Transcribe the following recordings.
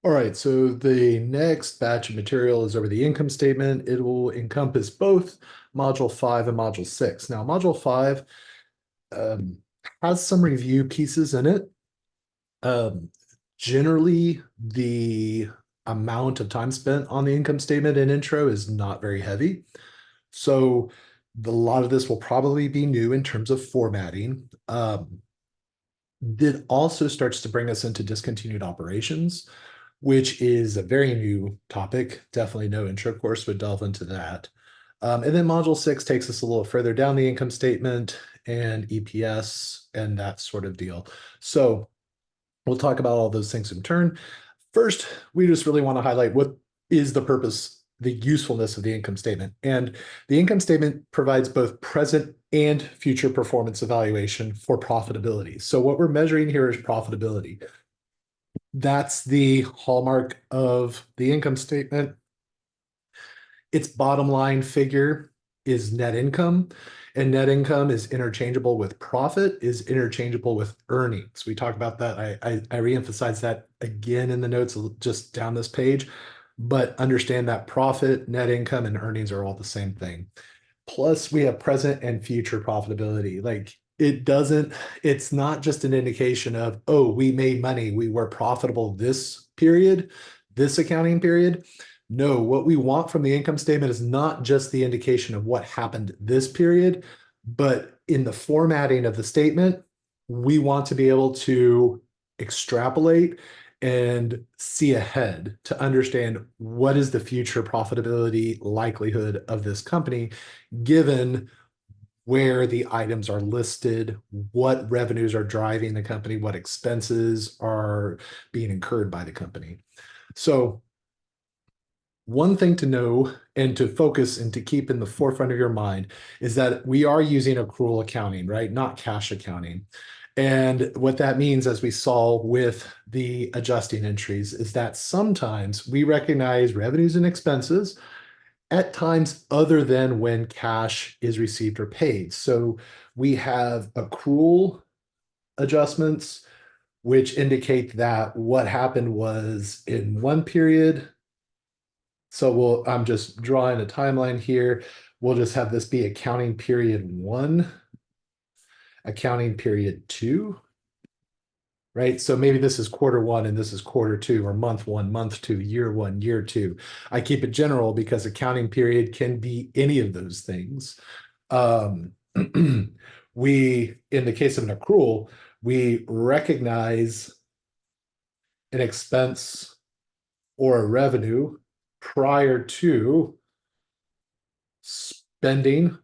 All right, so the next batch of material is over the income statement. It will encompass both Module 5 and Module 6. Now, Module 5 um, has some review pieces in it. Um, Generally, the amount of time spent on the income statement and intro is not very heavy. So a lot of this will probably be new in terms of formatting. That also starts to bring us into discontinued operations, which is a very new topic. Definitely no intro course would delve into that. And then module 6 takes us a little further down the income statement and EPS and that sort of deal. So we'll talk about all those things in turn. First, we just really want to highlight what is the purpose, the usefulness of the income statement. And the income statement provides both present and future performance evaluation for profitability. So what we're measuring here is profitability. That's the hallmark of the income statement. Its bottom line figure is net income, and net income is interchangeable with profit, is interchangeable with earnings. We talk about that. I reemphasize that again in the notes just down this page, but understand that profit, net income, and earnings are all the same thing. Plus, we have present and future profitability. Like it's not just an indication of, oh, we made money, we were profitable this period, this accounting period. No, what we want from the income statement is not just the indication of what happened this period, but in the formatting of the statement, we want to be able to extrapolate and see ahead to understand what is the future profitability likelihood of this company, given where the items are listed, what revenues are driving the company, what expenses are being incurred by the company. So one thing to know and to focus and to keep in the forefront of your mind is that we are using accrual accounting, right? Not cash accounting. And what that means, as we saw with the adjusting entries, is that sometimes we recognize revenues and expenses at times other than when cash is received or paid. So we have accrual adjustments, which indicate that what happened was in one period. So I'm just drawing a timeline here. We'll just have this be accounting period 1, accounting period 2, right? So maybe this is quarter 1 and this is quarter 2, or month 1, month 2, year 1, year 2. I keep it general because accounting period can be any of those things. Um, in the case of an accrual, we recognize an expense or a revenue prior to spending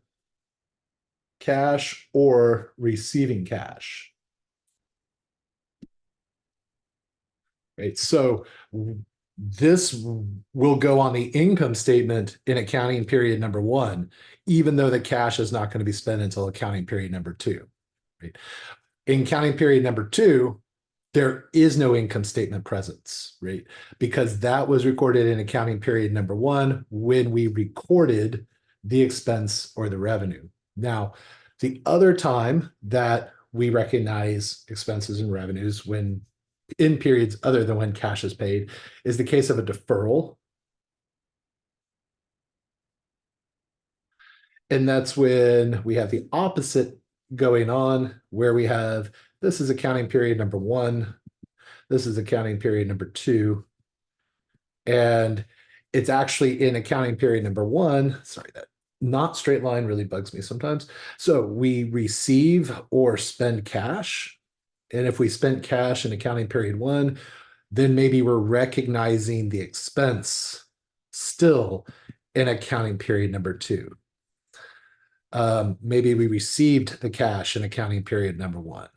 cash or receiving cash. Right. So this will go on the income statement in accounting period number 1, even though the cash is not going to be spent until accounting period number 2. Right. In accounting period number 2, there is no income statement presence, right? Because that was recorded in accounting period number 1 when we recorded the expense or the revenue. Now, the other time that we recognize expenses and revenues when in periods other than when cash is paid is the case of a deferral. And that's when we have the opposite going on, where we have this is accounting period number 1, this is accounting period number 2, and it's actually in accounting period number 1. Sorry, that not straight line really bugs me sometimes. So we receive or spend cash. And if we spent cash in accounting period 1, then maybe we're recognizing the expense still in accounting period number 2. Maybe we received the cash in accounting period number 1.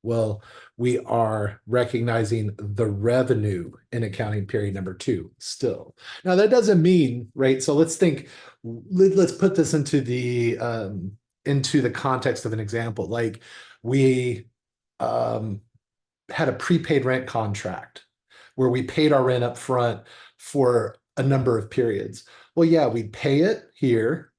Well, we are recognizing the revenue in accounting period number 2 still. Now that doesn't mean, right? So let's put this into the context of an example. Like we had a prepaid rent contract where we paid our rent up front for a number of periods. Well, yeah, we pay it here,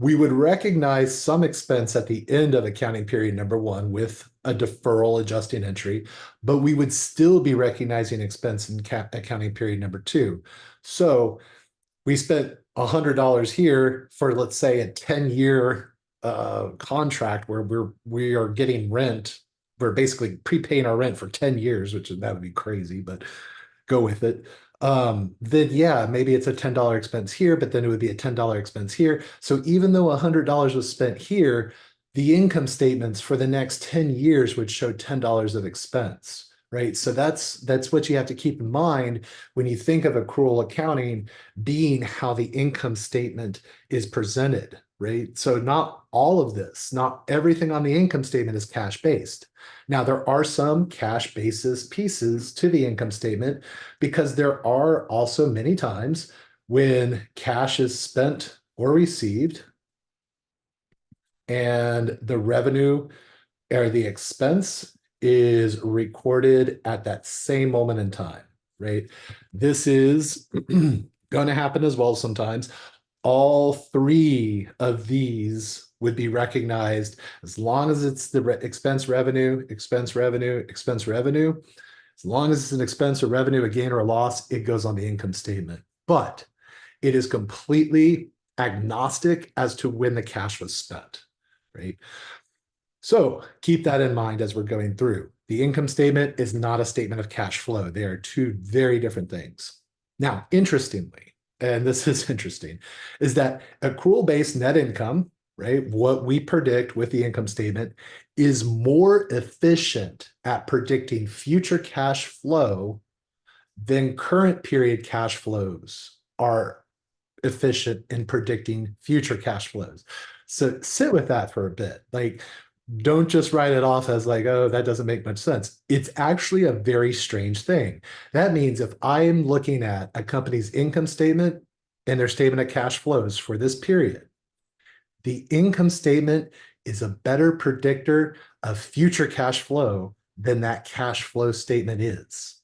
We would recognize some expense at the end of accounting period number one with a deferral adjusting entry, but we would still be recognizing expense in accounting period number two. So we spent $100 here for, let's say, a 10-year contract where we are getting rent. We're basically prepaying our rent for 10 years, which that would be crazy, but go with it. Then yeah, maybe it's a $10 expense here, but then it would be a $10 expense here. So even though $100 was spent here, the income statements for the next 10 years would show $10 of expense, right? So that's what you have to keep in mind when you think of accrual accounting being how the income statement is presented, right? So not all of this, not everything on the income statement is cash based. Now, there are some cash basis pieces to the income statement because there are also many times when cash is spent or received and the revenue or the expense is recorded at that same moment in time, right? This is going to happen as well sometimes. All three of these would be recognized as long as it's the expense revenue, expense revenue, expense revenue. As long as it's an expense or revenue, a gain or a loss, it goes on the income statement. But it is completely agnostic as to when the cash was spent, right? So keep that in mind as we're going through. The income statement is not a statement of cash flow. They are two very different things. Now, interestingly, and this is interesting, is that accrual-based net income, right, what we predict with the income statement, is more efficient at predicting future cash flow than current period cash flows are efficient in predicting future cash flows. So sit with that for a bit. Like, don't just write it off as like, oh, that doesn't make much sense. It's actually a very strange thing. That means if I'm looking at a company's income statement and their statement of cash flows for this period, the income statement is a better predictor of future cash flow than that cash flow statement is.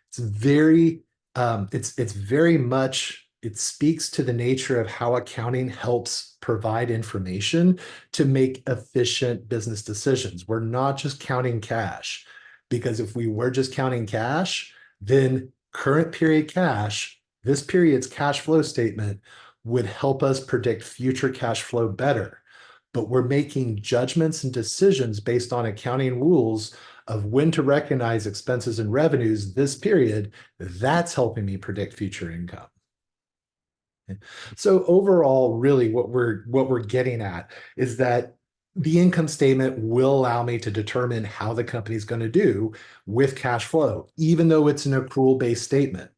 It's very, it's very much, it speaks to the nature of how accounting helps provide information to make efficient business decisions. We're not just counting cash, because if we were just counting cash, then current period cash, this period's cash flow statement would help us predict future cash flow better. But we're making judgments and decisions based on accounting rules of when to recognize expenses and revenues this period. That's helping me predict future income. So overall, really what we're getting at is that the income statement will allow me to determine how the company's going to do with cash flow, even though it's an accrual-based statement.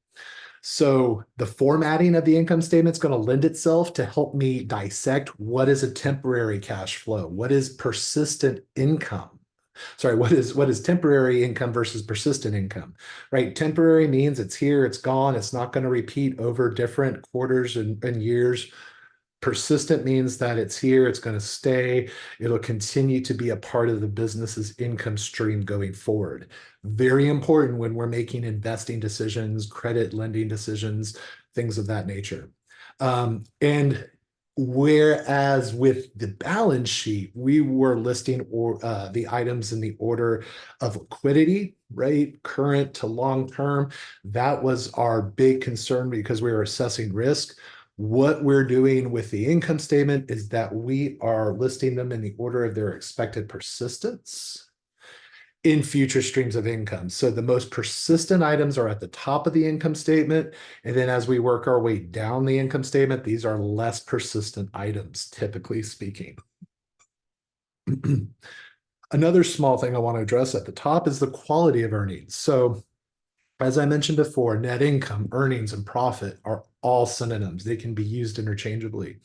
So the formatting of the income statement is going to lend itself to help me dissect what is a temporary cash flow, what is persistent income. Sorry, what is temporary income versus persistent income, right? Temporary means it's here, it's gone, it's not going to repeat over different quarters and years. Persistent means that it's here, it's going to stay, it'll continue to be a part of the business's income stream going forward. Very important when we're making investing decisions, credit lending decisions, things of that nature. And whereas with the balance sheet, we were listing the items in the order of liquidity, right? Current to long term. That was our big concern because we were assessing risk. What we're doing with the income statement is that we are listing them in the order of their expected persistence in future streams of income. So the most persistent items are at the top of the income statement. And then as we work our way down the income statement, these are less persistent items, typically speaking. Another small thing I want to address at the top is the quality of earnings. So as I mentioned before, net income, earnings, and profit are all synonyms. They can be used interchangeably.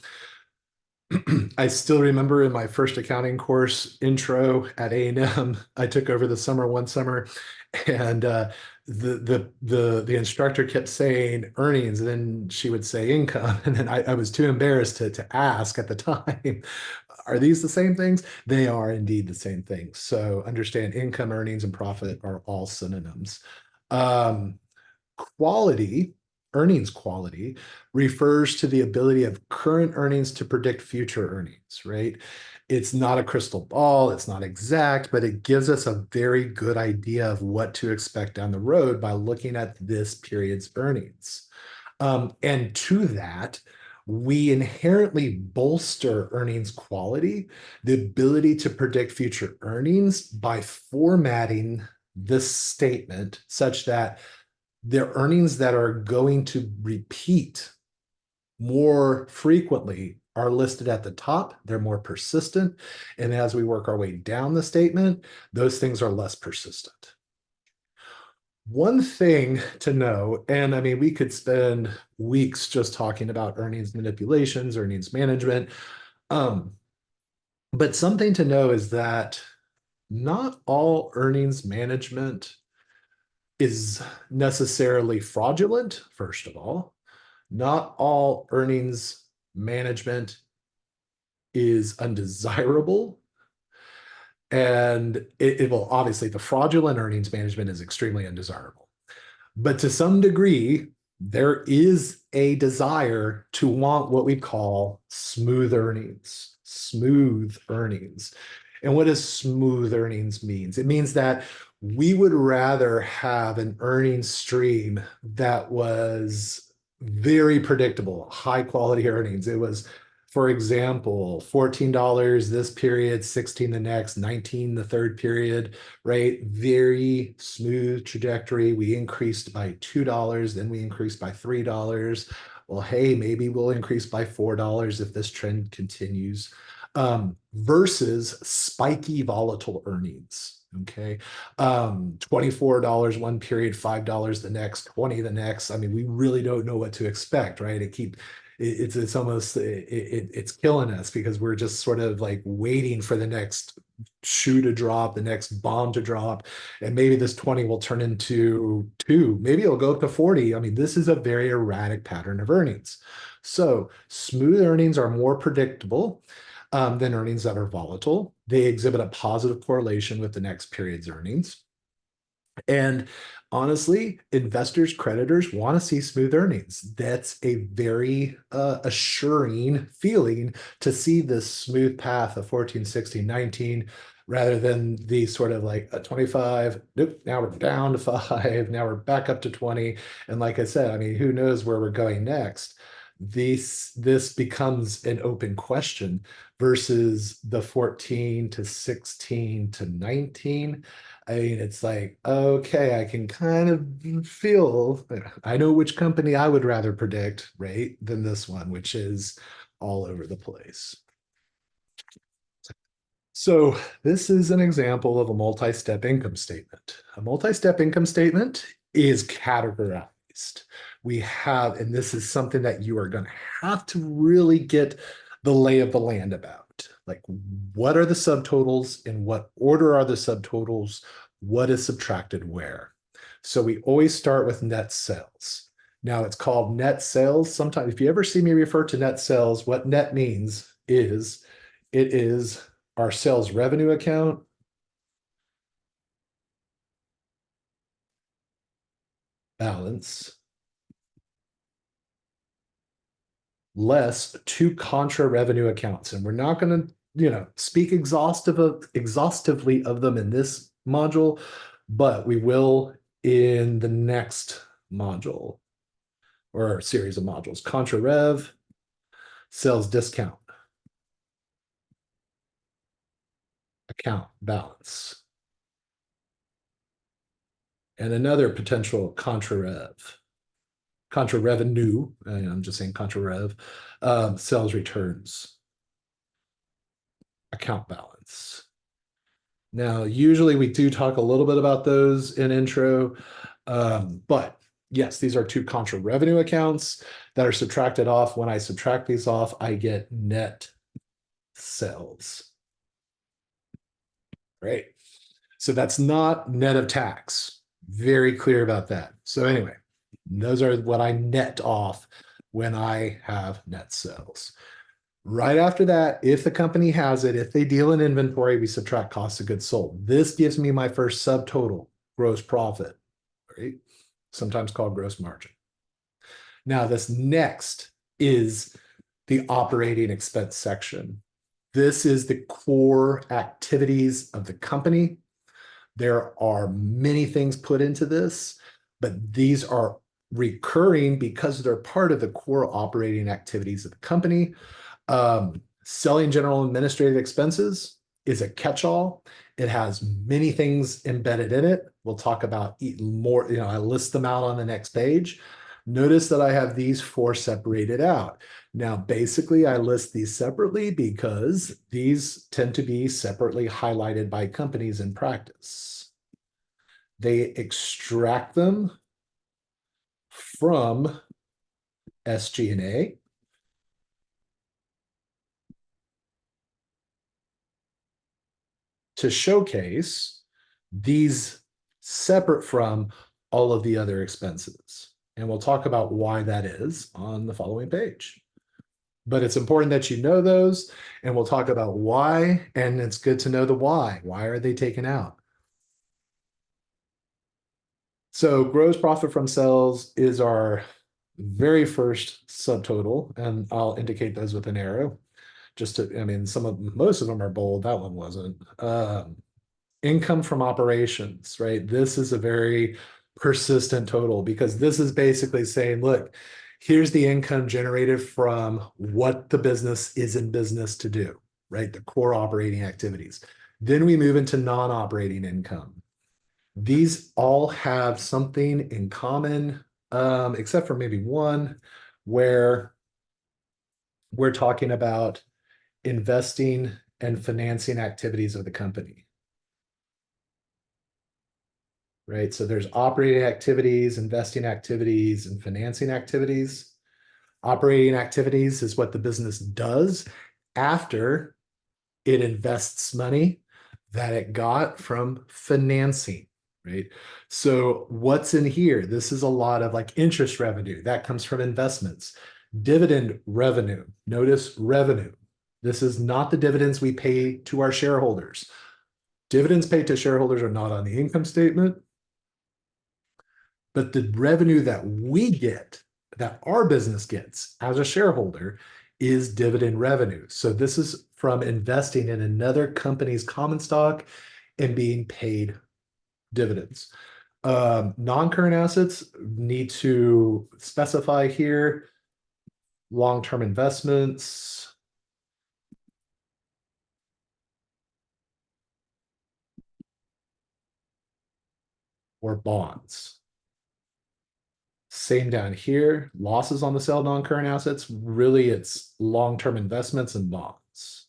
I still remember in my first accounting course intro at A&M, I took over the summer one summer, and the instructor kept saying earnings, and then she would say income, and then I was too embarrassed to ask at the time, are these the same things? They are indeed the same things. So understand income, earnings, and profit are all synonyms. Quality earnings quality refers to the ability of current earnings to predict future earnings, right? It's not a crystal ball, it's not exact, but it gives us a very good idea of what to expect down the road by looking at this period's earnings. And to that, we inherently bolster earnings quality, the ability to predict future earnings by formatting this statement such that the earnings that are going to repeat more frequently are listed at the top. They're more persistent. And as we work our way down the statement, those things are less persistent. One thing to know, and I mean, we could spend weeks just talking about earnings manipulations, earnings management. Um, but something to know is that not all earnings management is necessarily fraudulent, first of all. Not all earnings management is undesirable. And it will obviously, the fraudulent earnings management is extremely undesirable. But to some degree, there is a desire to want what we call smooth earnings, smooth earnings. And what does smooth earnings means? It means that we would rather have an earnings stream that was very predictable, high quality earnings. It was, for example, $14 this period, 16 the next, 19 the third period, right? Very smooth trajectory. We increased by $2, then we increased by $3. Well, hey, maybe we'll increase by $4 if this trend continues, versus spiky volatile earnings. Okay. $24 one period, $5 the next, 20 the next. I mean, we really don't know what to expect, right? It's almost it's killing us because we're just sort of like waiting for the next shoe to drop, the next bomb to drop, and maybe this 20 will turn into 2, maybe it'll go up to 40. I mean, this is a very erratic pattern of earnings. So smooth earnings are more predictable than earnings that are volatile. They exhibit a positive correlation with the next period's earnings. And honestly, investors, creditors want to see smooth earnings. That's a very assuring feeling to see this smooth path of 14, 16, 19, rather than the sort of like a 25, nope, now we're down to 5, now we're back up to 20. And like I said, I mean, who knows where we're going next? This becomes an open question versus the 14 to 16 to 19. I mean, it's like, okay, I can kind of feel, I know which company I would rather predict, right, than this one, which is all over the place. So this is an example of a multi-step income statement. A multi-step income statement is categorized. We have, and this is something that you are going to have to really get the lay of the land about. Like, what are the subtotals? In what order are the subtotals? What is subtracted where? So we always start with net sales. Now it's called net sales. Sometimes, if you ever see me refer to net sales, what net means is it is our sales revenue account balance less 2 contra revenue accounts. And we're not going to, speak exhaustively of them in this module, but we will in the next module or series of modules. Contra rev, sales discount, account balance, and another potential contra revenue, I'm just saying contra rev, sales returns, account balance. Now, usually we do talk a little bit about those in intro, but yes, these are 2 contra revenue accounts that are subtracted off. When I subtract these off, I get net sales. Right. So that's not net of tax. Very clear about that. So anyway, those are what I net off when I have net sales. Right after that, if the company has it, if they deal in inventory, we subtract cost of goods sold. This gives me my first subtotal, gross profit, right? Sometimes called gross margin. Now, this next is the operating expense section. This is the core activities of the company. There are many things put into this, but these are recurring because they're part of the core operating activities of the company. Selling general administrative expenses is a catch-all. It has many things embedded in it. We'll talk about more, I list them out on the next page. Notice that I have these four separated out. Now, basically, I list these separately because these tend to be separately highlighted by companies in practice. They extract them from SG&A. To showcase these separate from all of the other expenses. And we'll talk about why that is on the following page. But it's important that you know those, and we'll talk about why, and it's good to know the why. Why are they taken out? So gross profit from sales is our very first subtotal, and I'll indicate those with an arrow. Just to, most of them are bold. That one wasn't. Income from operations, right? This is a very persistent total because this is basically saying, look, here's the income generated from what the business is in business to do, right? The core operating activities. Then we move into non-operating income. These all have something in common, except for maybe one, where we're talking about investing and financing activities of the company. Right? So there's operating activities, investing activities, and financing activities. Operating activities is what the business does after it invests money that it got from financing, right? So what's in here? This is a lot of like interest revenue that comes from investments. Dividend revenue. Notice revenue. This is not the dividends we pay to our shareholders. Dividends paid to shareholders are not on the income statement. But the revenue that we get, that our business gets as a shareholder, is dividend revenue. So this is from investing in another company's common stock and being paid dividends. Non-current assets need to specify here long-term investments, or bonds. Same down here, losses on the sale of non-current assets, really it's long-term investments and bonds.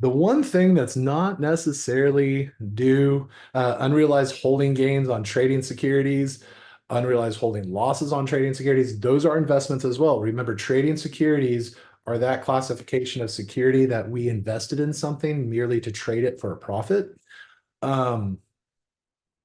The one thing that's not necessarily due, unrealized holding gains on trading securities, unrealized holding losses on trading securities, those are investments as well. Remember, trading securities are that classification of security that we invested in something merely to trade it for a profit.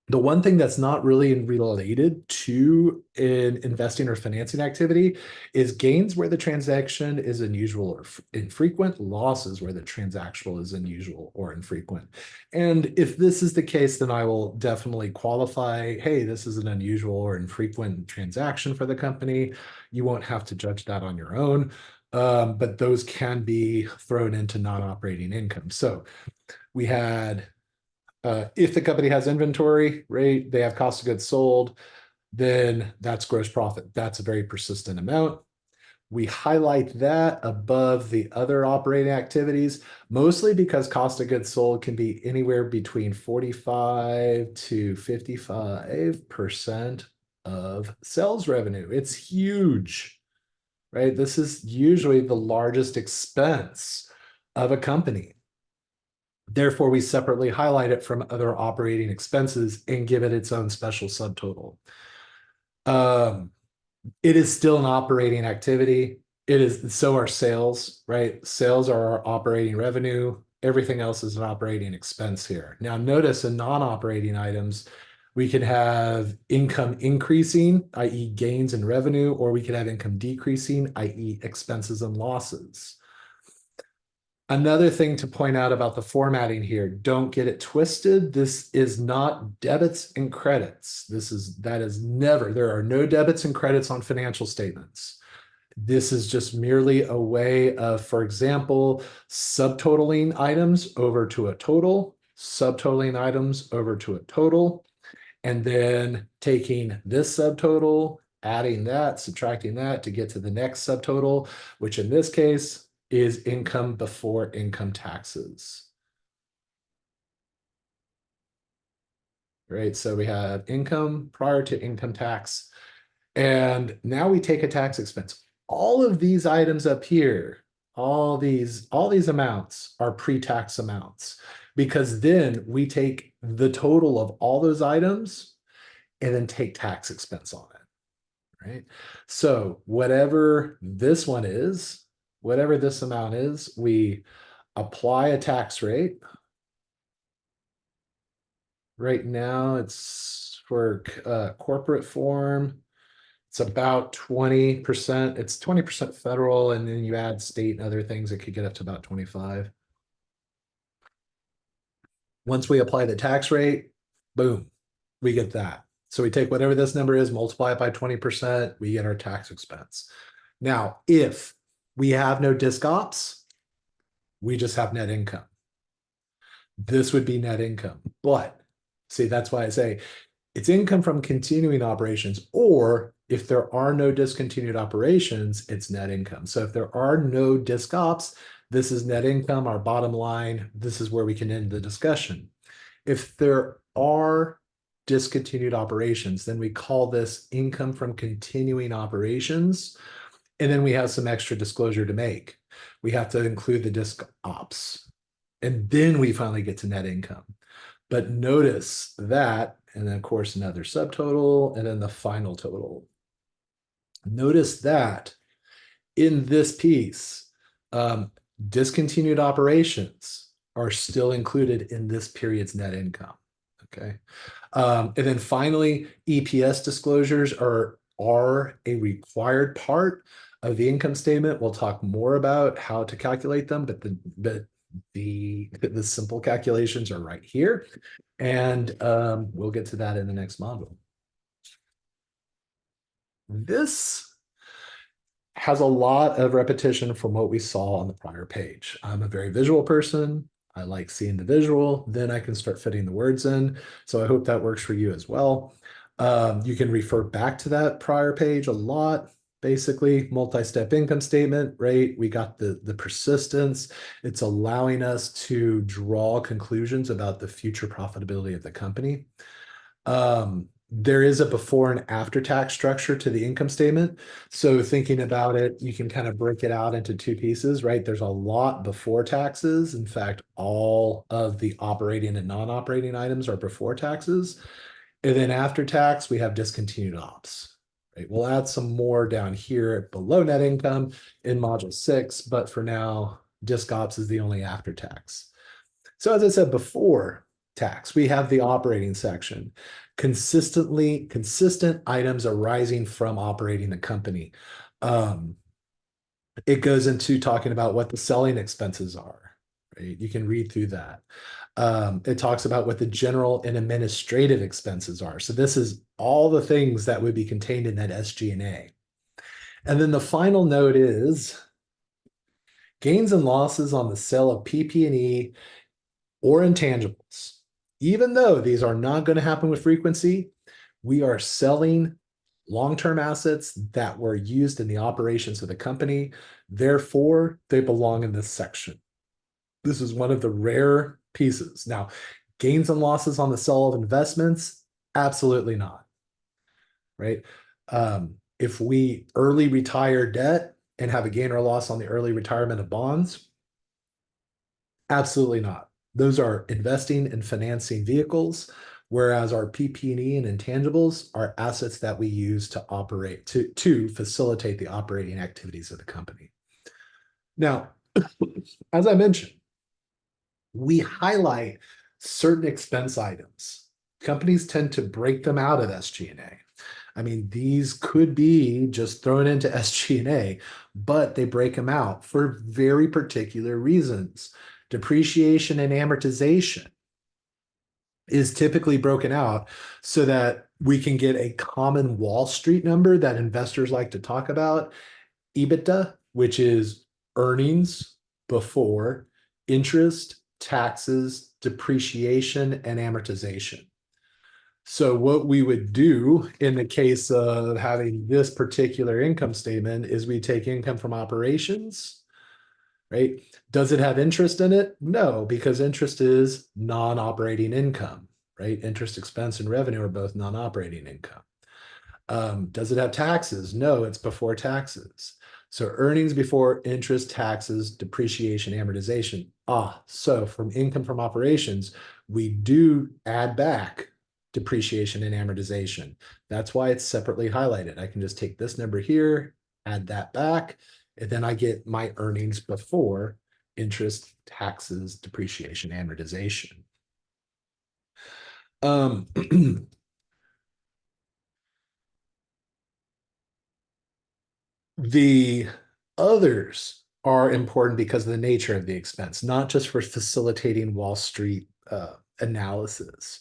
The one thing that's not really related to an investing or financing activity is gains where the transaction is unusual or infrequent, losses where the transactional is unusual or infrequent. And if this is the case, then I will definitely qualify, hey, this is an unusual or infrequent transaction for the company. You won't have to judge that on your own, but those can be thrown into non-operating income. So we had if the company has inventory, right, they have cost of goods sold, then that's gross profit. That's a very persistent amount. We highlight that above the other operating activities, mostly because cost of goods sold can be anywhere between 45 to 55% of sales revenue. It's huge, right? This is usually the largest expense of a company. Therefore, we separately highlight it from other operating expenses and give it its own special subtotal. It is still an operating activity. It is, so are sales, right? Sales are our operating revenue. Everything else is an operating expense here. Now, notice in non-operating items, we could have income increasing, i.e. gains in revenue, or we could have income decreasing, i.e. expenses and losses. Another thing to point out about the formatting here, don't get it twisted. This is not debits and credits. That is never, there are no debits and credits on financial statements. This is just merely a way of, for example, subtotaling items over to a total, subtotaling items over to a total, and then taking this subtotal, adding that, subtracting that to get to the next subtotal, which in this case is income before income taxes. Right, so we have income prior to income tax. And now we take a tax expense. All of these items up here, all these amounts are pre-tax amounts, because then we take the total of all those items and then take tax expense on it, right? So whatever this one is, whatever this amount is, we apply a tax rate. Right now it's for corporate form. It's about 20%. It's 20% federal, and then you add state and other things, it could get up to about 25. Once we apply the tax rate, boom, we get that. So we take whatever this number is, multiply it by 20%, we get our tax expense. Now, if we have no disc ops, we just have net income. This would be net income. But see, that's why I say it's income from continuing operations, or if there are no discontinued operations, it's net income. So if there are no disc ops, this is net income, our bottom line. This is where we can end the discussion. If there are discontinued operations, then we call this income from continuing operations. And then we have some extra disclosure to make. We have to include the disc ops. And then we finally get to net income. But notice that, and then of course another subtotal, and then the final total. Notice that in this piece, discontinued operations are still included in this period's net income, okay? And then finally, EPS disclosures are a required part of the income statement. We'll talk more about how to calculate them, but the simple calculations are right here. And we'll get to that in the next module. This has a lot of repetition from what we saw on the prior page. I'm a very visual person. I like seeing the visual, then I can start fitting the words in. So I hope that works for you as well. You can refer back to that prior page a lot. Basically, multi-step income statement, right? We got the persistence. It's allowing us to draw conclusions about the future profitability of the company. There is a before and after tax structure to the income statement. So thinking about it, you can kind of break it out into two pieces, right? There's a lot before taxes. In fact, all of the operating and non-operating items are before taxes. And then after tax, we have discontinued ops, right? We'll add some more down here below net income in module 6, but for now, disc ops is the only after tax. So as I said before tax, we have the operating section. Consistent items arising from operating the company. It goes into talking about what the selling expenses are, right? You can read through that. It talks about what the general and administrative expenses are. So this is all the things that would be contained in that SG&A. And then the final note is gains and losses on the sale of PP&E or intangibles. Even though these are not going to happen with frequency, we are selling long-term assets that were used in the operations of the company. Therefore, they belong in this section. This is one of the rare pieces. Now, gains and losses on the sale of investments, absolutely not, right? If we early retire debt and have a gain or loss on the early retirement of bonds, absolutely not. Those are investing and financing vehicles, whereas our PP&E and intangibles are assets that we use to operate, to facilitate the operating activities of the company. Now, as I mentioned, we highlight certain expense items. Companies tend to break them out of SG&A. I mean, these could be just thrown into SG&A, but they break them out for very particular reasons. Depreciation and amortization is typically broken out so that we can get a common Wall Street number that investors like to talk about, EBITDA, which is earnings before interest, taxes, depreciation, and amortization. So what we would do in the case of having this particular income statement is we take income from operations, right? Does it have interest in it? No, because interest is non-operating income, right? Interest expense and revenue are both non-operating income. Does it have taxes? No, it's before taxes. So earnings before interest, taxes, depreciation, amortization. So from income from operations, we do add back depreciation and amortization. That's why it's separately highlighted. I can just take this number here, add that back, and then I get my earnings before interest, taxes, depreciation, amortization. The others are important because of the nature of the expense, not just for facilitating Wall Street analysis.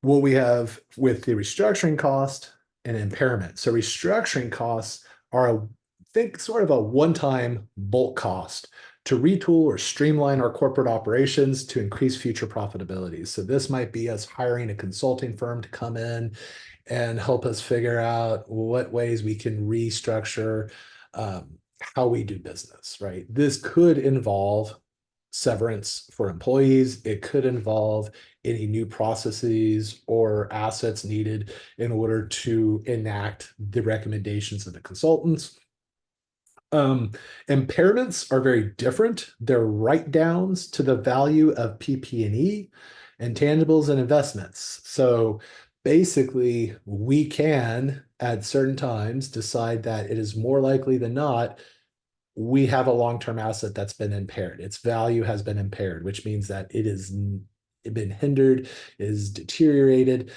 What we have with the restructuring cost and impairment. So restructuring costs are, think sort of a one-time bulk cost to retool or streamline our corporate operations to increase future profitability. So this might be us hiring a consulting firm to come in and help us figure out what ways we can restructure how we do business, right? This could involve severance for employees. It could involve any new processes or assets needed in order to enact the recommendations of the consultants. Impairments are very different. They're write-downs to the value of PP&E, intangibles, and investments. So basically, we can, at certain times, decide that it is more likely than not we have a long-term asset that's been impaired. Its value has been impaired, which means that it has been hindered, is deteriorated.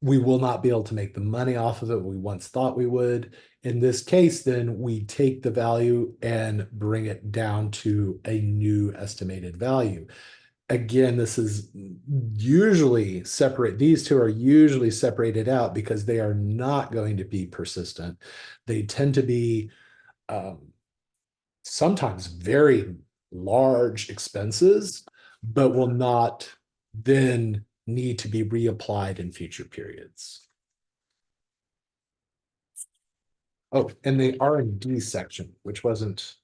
We will not be able to make the money off of it we once thought we would. In this case, then we take the value and bring it down to a new estimated value. Again, this is usually separate. These two are usually separated out because they are not going to be persistent. They tend to be sometimes very large expenses, but will not then need to be reapplied in future periods. Oh, and the R&D section, which wasn't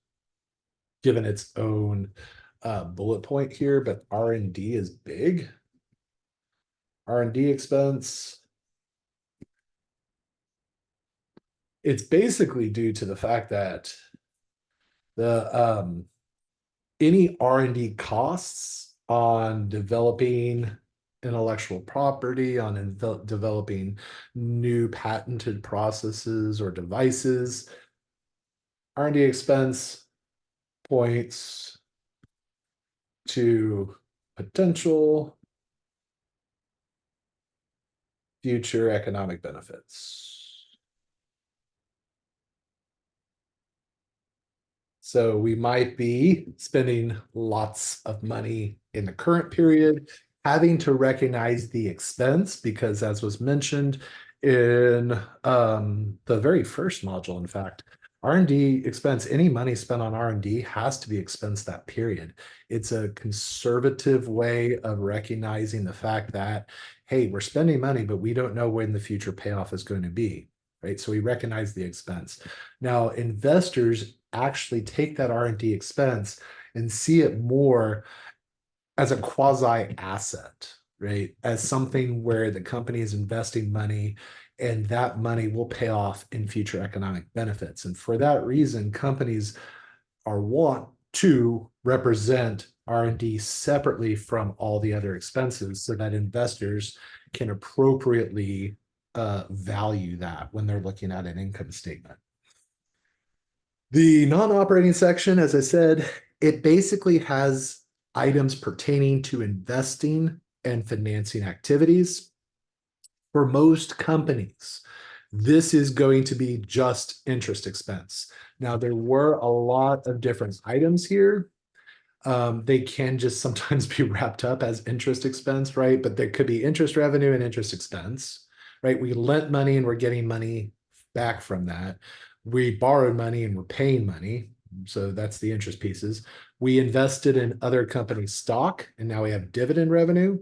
given its own bullet point here, but R&D is big. R&D expense. It's basically due to the fact that the any R&D costs on developing intellectual property, on developing new patented processes or devices, R&D expense points to potential future economic benefits. So we might be spending lots of money in the current period, having to recognize the expense because, as was mentioned in the very first module, in fact, R&D expense, any money spent on R&D has to be expensed that period. It's a conservative way of recognizing the fact that, hey, we're spending money, but we don't know when the future payoff is going to be, right? So we recognize the expense. Now, investors actually take that R&D expense and see it more as a quasi asset, right? As something where the company is investing money and that money will pay off in future economic benefits. And for that reason, companies are want to represent R&D separately from all the other expenses so that investors can appropriately value that when they're looking at an income statement. The non-operating section, as I said, it basically has items pertaining to investing and financing activities. For most companies, this is going to be just interest expense. Now, there were a lot of different items here. They can just sometimes be wrapped up as interest expense, right? But there could be interest revenue and interest expense, right? We lent money and we're getting money back from that. We borrowed money and we're paying money. So that's the interest pieces. We invested in other companies' stock and now we have dividend revenue.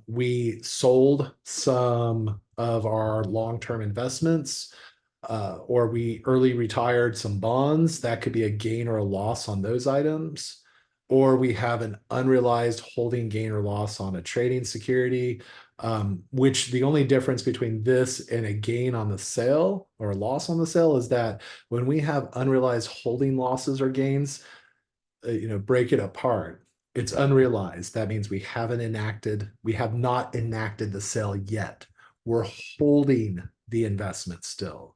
We sold some of our long-term investments, or we early retired some bonds. That could be a gain or a loss on those items. Or we have an unrealized holding gain or loss on a trading security, which the only difference between this and a gain on the sale or a loss on the sale is that when we have unrealized holding losses or gains, break it apart. It's unrealized. That means we have not enacted the sale yet. We're holding the investment still,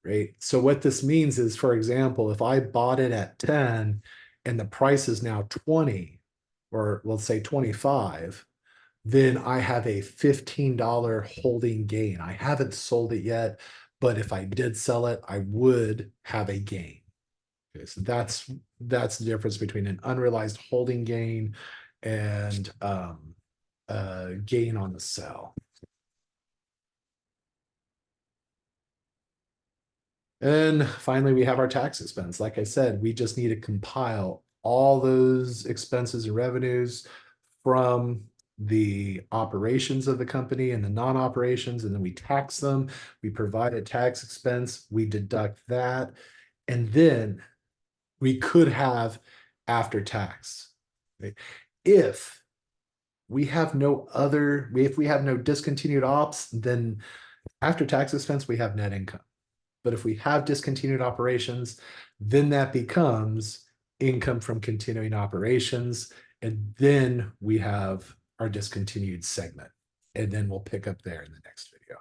right? So what this means is, for example, if I bought it at 10 and the price is now 20, or let's say 25, then I have a $15 holding gain. I haven't sold it yet, but if I did sell it, I would have a gain. Okay, so that's the difference between an unrealized holding gain and gain on the sell. And finally, we have our tax expense. Like I said, we just need to compile all those expenses and revenues from the operations of the company and the non-operations, and then we tax them. We provide a tax expense, we deduct that, and then we could have after tax. Right? If we have if we have no discontinued ops, then after tax expense, we have net income. But if we have discontinued operations, then that becomes income from continuing operations. And then we have our discontinued segment. And then we'll pick up there in the next video.